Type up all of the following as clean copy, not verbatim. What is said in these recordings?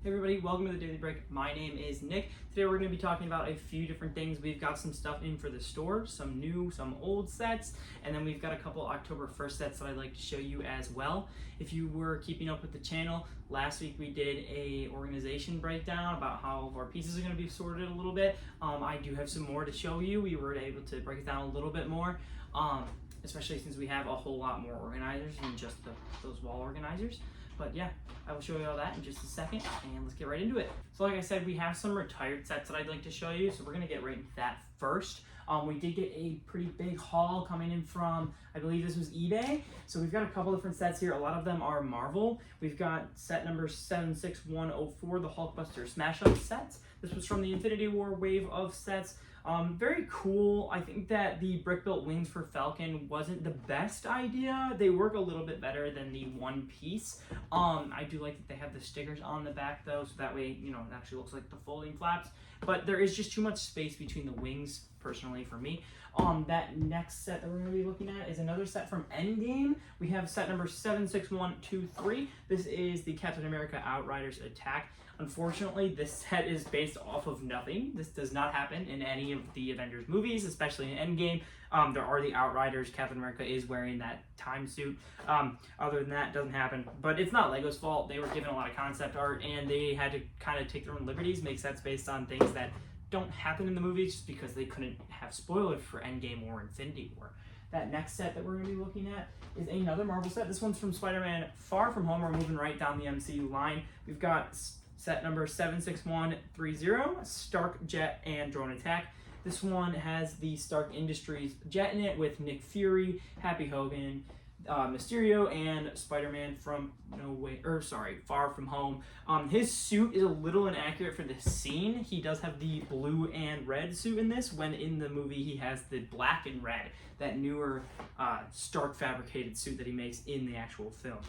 Hey everybody, welcome to the Daily Break. My name is Nick. Today we're going to be talking about a few different things. We've got some stuff in for the store, some new, some old sets, and then we've got a couple October 1st sets that I'd like to show you as well. If you were keeping up with the channel, last week we did a organization breakdown about how all of our pieces are going to be sorted a little bit. I do have some more to show you. We were able to break it down a little bit more, especially since we have a whole lot more organizers than just those wall organizers. But yeah, I will show you all that in just a second, and let's get right into it. So like I said, we have some retired sets that I'd like to show you, so we're gonna get right into that first. We did get a pretty big haul coming in from, I believe this was eBay. So we've got a couple different sets here. A lot of them are Marvel. We've got set number 76104, the Hulkbuster Smash Up sets. This was from the Infinity War wave of sets. Very cool. I think that the brick-built wings for Falcon wasn't the best idea. They work a little bit better than the one piece. I do like that they have the stickers on the back though, so that way, you know, it actually looks like the folding flaps. But there is just too much space between the wings, personally, for me. That next set that we're going to be looking at is another set from Endgame. We have set number 76123. This is the Captain America Outriders Attack. Unfortunately, this set is based off of nothing. This does not happen in any of the Avengers movies, especially in Endgame. There are the Outriders. Captain America is wearing that time suit. Other than that, it doesn't happen. But it's not LEGO's fault. They were given a lot of concept art, and they had to kind of take their own liberties, make sets based on things that don't happen in the movies just because they couldn't have spoilers for Endgame or Infinity War. That next set that we're going to be looking at is another Marvel set. This one's from Spider-Man Far From Home. We're moving right down the MCU line. We've got set number 76130, Stark Jet and Drone Attack. This one has the Stark Industries jet in it with Nick Fury, Happy Hogan, Mysterio, and Spider-Man from Far From Home. His suit is a little inaccurate for this scene. He does have the blue and red suit in this, when in the movie he has the black and red, that newer Stark fabricated suit that he makes in the actual film.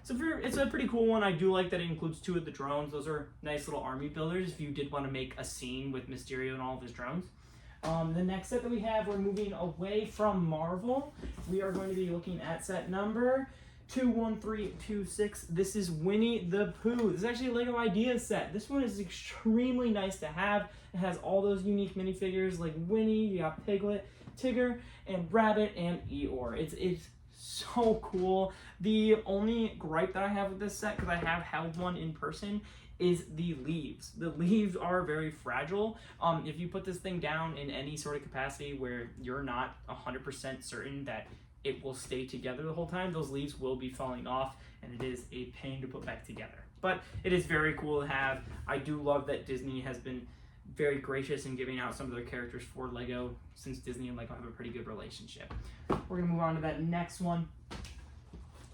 So it's a pretty cool one. I do like that it includes two of the drones. Those are nice little army builders if you did want to make a scene with Mysterio and all of his drones. The next set that we have, we're moving away from Marvel. We are going to be looking at set number 21326. This is Winnie the Pooh. This is actually a LEGO Ideas set. This one is extremely nice to have. It has all those unique minifigures like Winnie, you got Piglet, Tigger, and Rabbit, and Eeyore. It's so cool. The only gripe that I have with this set, because I have held one in person, is the leaves. The leaves are very fragile. If you put this thing down in any sort of capacity where you're not 100% certain that it will stay together the whole time, those leaves will be falling off, and it is a pain to put back together. But it is very cool to have. I do love that Disney has been very gracious in giving out some of their characters for LEGO, since Disney and LEGO have a pretty good relationship. We're gonna move on to that next one.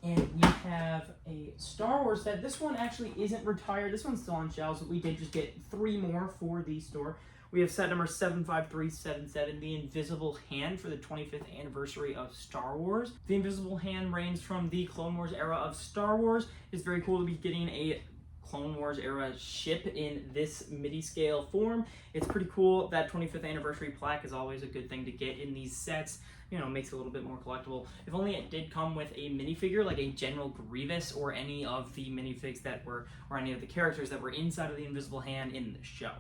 And we have a Star Wars set. This one actually isn't retired. This one's still on shelves, but we did just get 3 more for the store. We have set number 75377, the Invisible Hand, for the 25th anniversary of Star Wars. The Invisible Hand reigns from the Clone Wars era of Star Wars. It's very cool to be getting a Clone Wars era ship in this midi scale form. It's pretty cool. That 25th anniversary plaque is always a good thing to get in these sets. You know, makes it a little bit more collectible. If only it did come with a minifigure like a General Grievous or any of the minifigs that were, or any of the characters that were inside of the Invisible Hand in the show.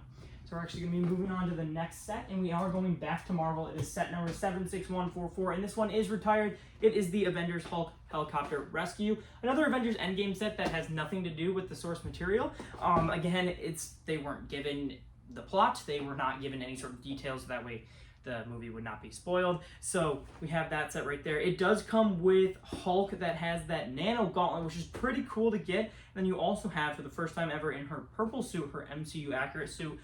So we're actually going to be moving on to the next set, and we are going back to Marvel. It is set number 76144, and this one is retired. It is the Avengers Hulk Helicopter Rescue. Another Avengers Endgame set that has nothing to do with the source material. Again, they weren't given the plot. They were not given any sort of details, so that way the movie would not be spoiled. So we have that set right there. It does come with Hulk that has that nano gauntlet, which is pretty cool to get. And then you also have, for the first time ever in her purple suit, her MCU accurate suit,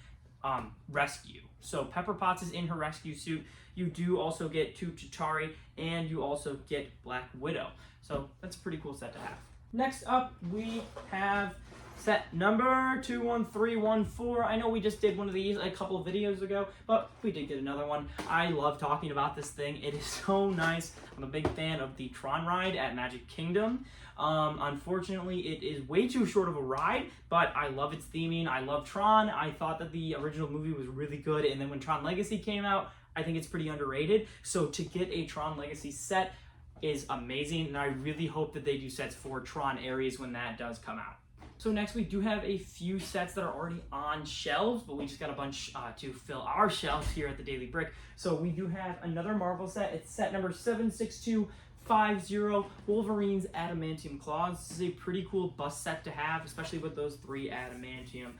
Rescue. So Pepper Potts is in her rescue suit. You do also get 2 Chitauri, and you also get Black Widow. So that's a pretty cool set to have. Next up, we have set number 21314. I know we just did one of these a couple of videos ago, but we did get another one. I love talking about this thing. It is so nice. I'm a big fan of the Tron ride at Magic Kingdom. Unfortunately, it is way too short of a ride, but I love its theming. I love Tron. I thought that the original movie was really good, and then when Tron Legacy came out, I think it's pretty underrated. So to get a Tron Legacy set is amazing, and I really hope that they do sets for Tron Ares when that does come out. So next we do have a few sets that are already on shelves, but we just got a bunch to fill our shelves here at the Daily Brick. So we do have another Marvel set. It's set number 76250, Wolverine's Adamantium Claws. This is a pretty cool bust set to have, especially with those 3 adamantium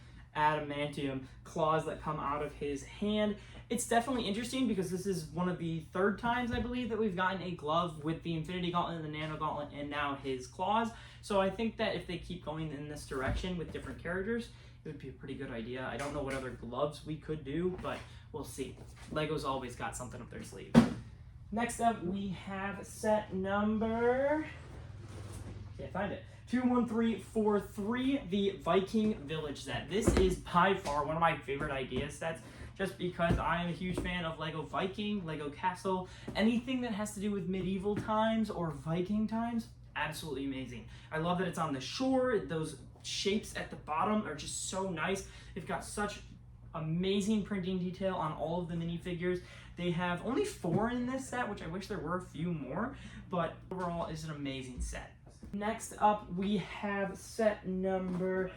claws that come out of his hand. It's definitely interesting because this is one of the 3rd times, I believe, that we've gotten a glove with the Infinity Gauntlet, the Nano Gauntlet, and now his claws. So I think that if they keep going in this direction with different characters, it would be a pretty good idea. I don't know what other gloves we could do, but we'll see. LEGO's always got something up their sleeve. Next up, we have set number... Can't find it. 21343, the Viking Village set. This is by far one of my favorite idea sets, just because I am a huge fan of LEGO Viking, LEGO Castle, anything that has to do with medieval times or Viking times, absolutely amazing. I love that it's on the shore. Those shapes at the bottom are just so nice. They've got such amazing printing detail on all of the minifigures. They have only 4 in this set, which I wish there were a few more, but overall it's an amazing set. Next up, we have set number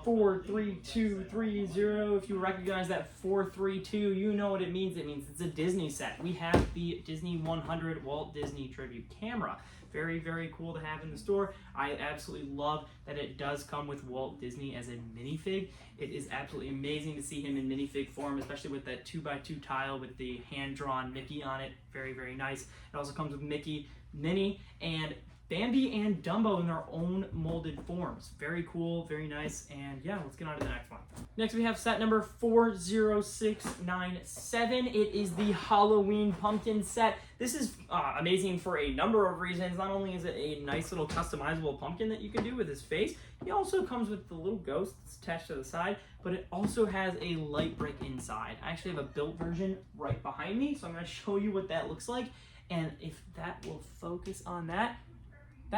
43230. If you recognize that 432, you know what it means. It means it's a Disney set. We have the Disney 100 Walt Disney Tribute Camera. Very, very cool to have in the store. I absolutely love that it does come with Walt Disney as a minifig. It is absolutely amazing to see him in minifig form, especially with that 2x2 tile with the hand-drawn Mickey on it. Very, very nice. It also comes with Mickey, Minnie, and Bambi and Dumbo in their own molded forms. Very cool, very nice, and yeah, let's get on to the next one. Next we have set number 40697. It is the Halloween pumpkin set. This is amazing for a number of reasons. Not only is it a nice little customizable pumpkin that you can do with his face, he also comes with the little ghost that's attached to the side, but it also has a light brick inside. I actually have a built version right behind me, so I'm going to show you what that looks like, and if that will focus on that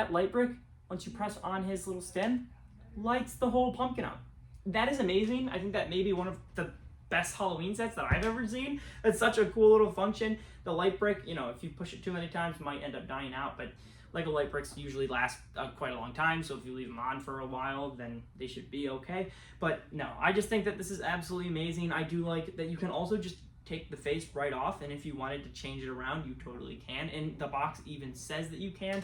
light brick, once you press on his little stem, lights the whole pumpkin up. That is amazing. I think that may be one of the best Halloween sets that I've ever seen. It's such a cool little function. The light brick, you know, if you push it too many times, might end up dying out, but LEGO light bricks usually last quite a long time, so if you leave them on for a while, then they should be okay. But no, I just think that this is absolutely amazing. I do like that you can also just take the face right off, and if you wanted to change it around, you totally can, and the box even says that you can.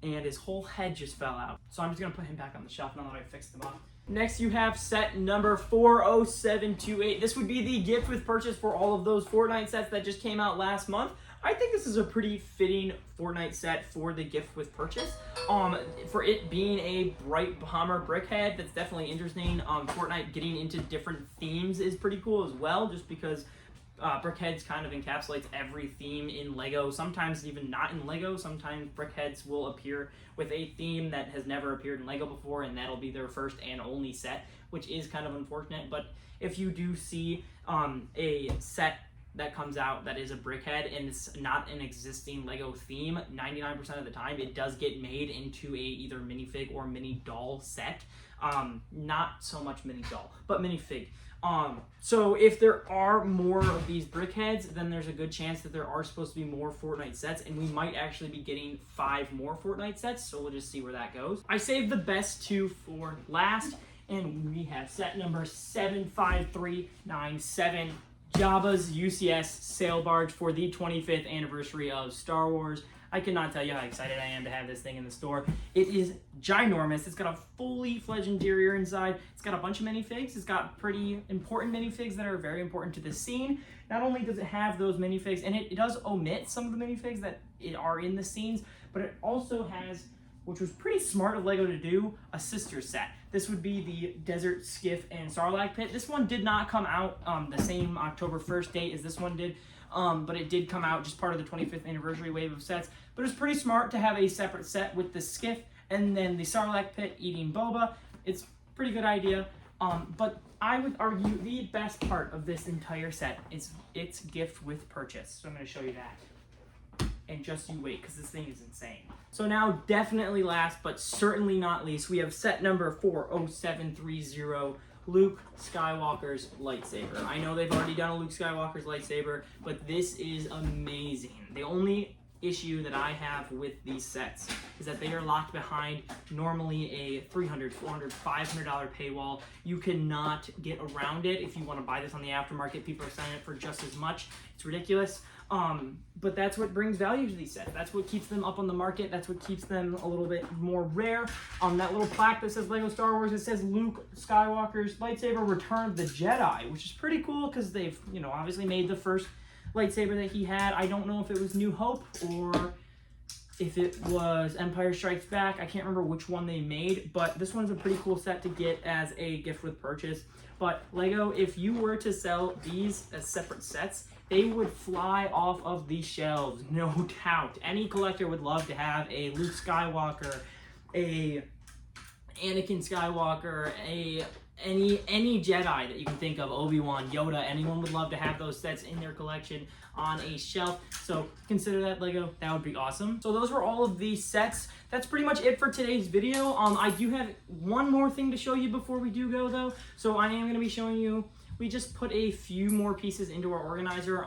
And his whole head just fell out. So I'm just gonna put him back on the shelf now that I fixed him up. Next you have set number 40728. This would be the gift with purchase for all of those Fortnite sets that just came out last month. I think this is a pretty fitting Fortnite set for the gift with purchase. For it being a bright bomber brickhead, that's definitely interesting. Fortnite getting into different themes is pretty cool as well, just because Brickheads kind of encapsulates every theme in LEGO, sometimes even not in LEGO. Sometimes Brickheads will appear with a theme that has never appeared in LEGO before, and that'll be their first and only set, which is kind of unfortunate. But if you do see a set that comes out that is a Brickhead and it's not an existing LEGO theme, 99% of the time it does get made into a either minifig or mini doll set. Not so much mini doll, but minifig. So if there are more of these Brickheads, then there's a good chance that there are supposed to be more Fortnite sets, and we might actually be getting 5 more Fortnite sets, so we'll just see where that goes. I saved the best 2 for last, and we have set number 75397, Jabba's UCS sail barge for the 25th anniversary of Star Wars. I cannot tell you how excited I am to have this thing in the store. It is ginormous. It's got a fully fledged interior inside. It's got a bunch of minifigs. It's got pretty important minifigs that are very important to the scene. Not only does it have those minifigs, and it does omit some of the minifigs that are in the scenes, but it also has, which was pretty smart of LEGO to do, a sister set. This would be the Desert Skiff and Sarlacc Pit. This one did not come out the same October 1st date as this one did. But it did come out just part of the 25th anniversary wave of sets. But it's pretty smart to have a separate set with the skiff and then the Sarlacc Pit eating boba. It's a pretty good idea. But I would argue the best part of this entire set is its gift with purchase. So I'm going to show you that. And just you wait, because this thing is insane. So now, definitely last, but certainly not least, we have set number 40730, Luke Skywalker's lightsaber. I know they've already done a Luke Skywalker's lightsaber, but this is amazing. The only issue that I have with these sets is that they are locked behind normally a $300, $400, $500 paywall. You cannot get around it. If you want to buy this on the aftermarket, people are selling it for just as much. It's ridiculous. But that's what brings value to these sets. That's what keeps them up on the market. That's what keeps them a little bit more rare. That little plaque that says Lego Star Wars, it says Luke Skywalker's lightsaber, Return of the Jedi, which is pretty cool because they've, you know, obviously made the first lightsaber that he had. I don't know if it was New Hope or if it was Empire Strikes Back. I can't remember which one they made, but this one's a pretty cool set to get as a gift with purchase. But Lego, if you were to sell these as separate sets, they would fly off of the shelves, no doubt. Any collector would love to have a Luke Skywalker, a Anakin Skywalker, any Jedi that you can think of, Obi-Wan, Yoda. Anyone would love to have those sets in their collection on a shelf. So consider that, Lego. That would be awesome. So those were all of these sets. That's pretty much it for today's video. I do have one more thing to show you before we do go, though. So I am going to be showing you, we just put a few more pieces into our organizer.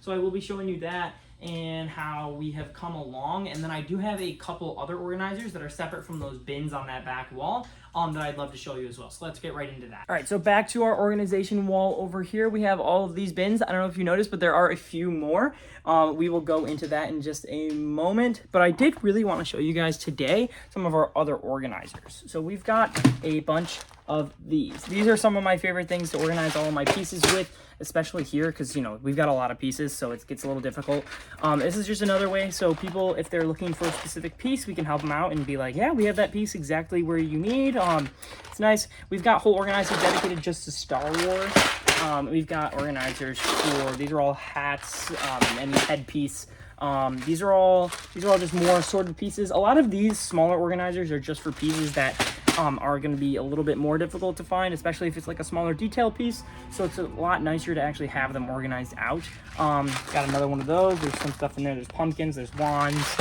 So I will be showing you that and how we have come along. And then I do have a couple other organizers that are separate from those bins on that back wall that I'd love to show you as well. So let's get right into that. All right, so back to our organization wall over here. We have all of these bins. I don't know if you noticed, but there are a few more. We will go into that in just a moment. But I did really want to show you guys today some of our other organizers. So we've got a bunch of these. These are some of my favorite things to organize all of my pieces with, especially here because, you know, we've got a lot of pieces, so it gets a little difficult. This is just another way, so people, if they're looking for a specific piece, we can help them out and be like, yeah, we have that piece exactly where you need. It's nice. We've got whole organizers dedicated just to Star Wars. We've got organizers for, these are all hats, any headpiece. These are all just more assorted pieces. A lot of these smaller organizers are just for pieces that are going to be a little bit more difficult to find, especially if it's like a smaller detail piece. So it's a lot nicer to actually have them organized out. Got another one of those. There's some stuff in there. There's pumpkins, there's wands.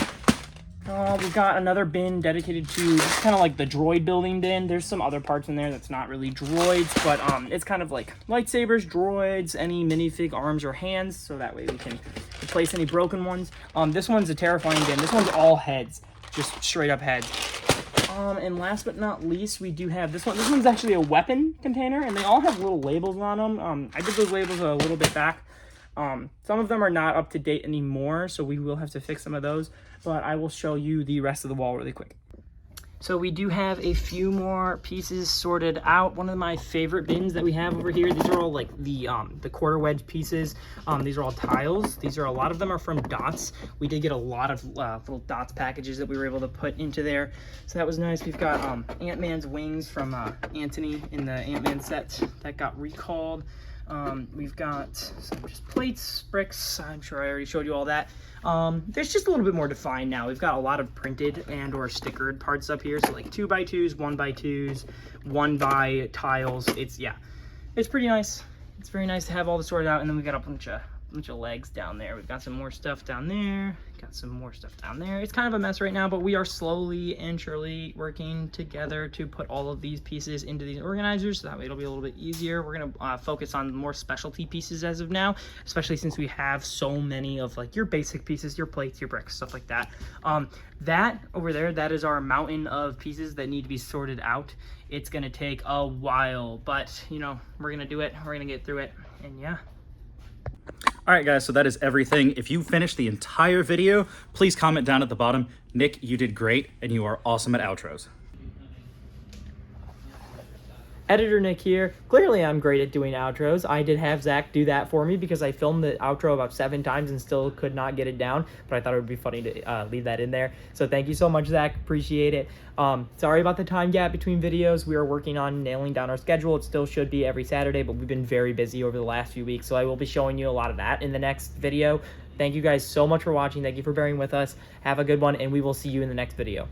We've got another bin dedicated to just kind of like the droid building bin. There's some other parts in there that's not really droids, but it's kind of like lightsabers, droids, any minifig arms or hands, so that way we can replace any broken ones. This one's a terrifying bin. This one's all heads, just straight up heads. And last but not least, we do have this one. This one's actually a weapon container, and they all have little labels on them. I did those labels a little bit back. Some of them are not up to date anymore, so we will have to fix some of those, but I will show you the rest of the wall really quick. So we do have a few more pieces sorted out. One of my favorite bins that we have over here, these are all like the quarter wedge pieces. These are all tiles. These are, a lot of them are from Dots. We did get a lot of little Dots packages that we were able to put into there. So that was nice. We've got Ant-Man's wings from Anthony in the Ant-Man set that got recalled. We've got some just plates, bricks. I'm sure I already showed you all that. There's just a little bit more defined now. We've got a lot of printed and or stickered parts up here. So like 2x2s, 1x2s, 1x tiles. It's pretty nice. It's very nice to have all this sorted out. And then we've got a bunch of legs down there. We've got some more stuff down there. Got some more stuff down there. It's kind of a mess right now, but we are slowly and surely working together to put all of these pieces into these organizers, so that way it'll be a little bit easier. We're gonna focus on more specialty pieces as of now, especially since we have so many of like your basic pieces, your plates, your bricks, stuff like that. That over there, that is our mountain of pieces that need to be sorted out. It's gonna take a while, but you know, we're gonna do it. We're gonna get through it, and yeah. All right, guys, so that is everything. If you finished the entire video, please comment down at the bottom. Nick, you did great, and you are awesome at outros. Editor Nick here. Clearly I'm great at doing outros. I did have Zach do that for me because I filmed the outro about 7 times and still could not get it down, but I thought it would be funny to leave that in there. So thank you so much, Zach. Appreciate it. Sorry about the time gap between videos. We are working on nailing down our schedule. It still should be every Saturday, but we've been very busy over the last few weeks, so I will be showing you a lot of that in the next video. Thank you guys so much for watching. Thank you for bearing with us. Have a good one, and we will see you in the next video.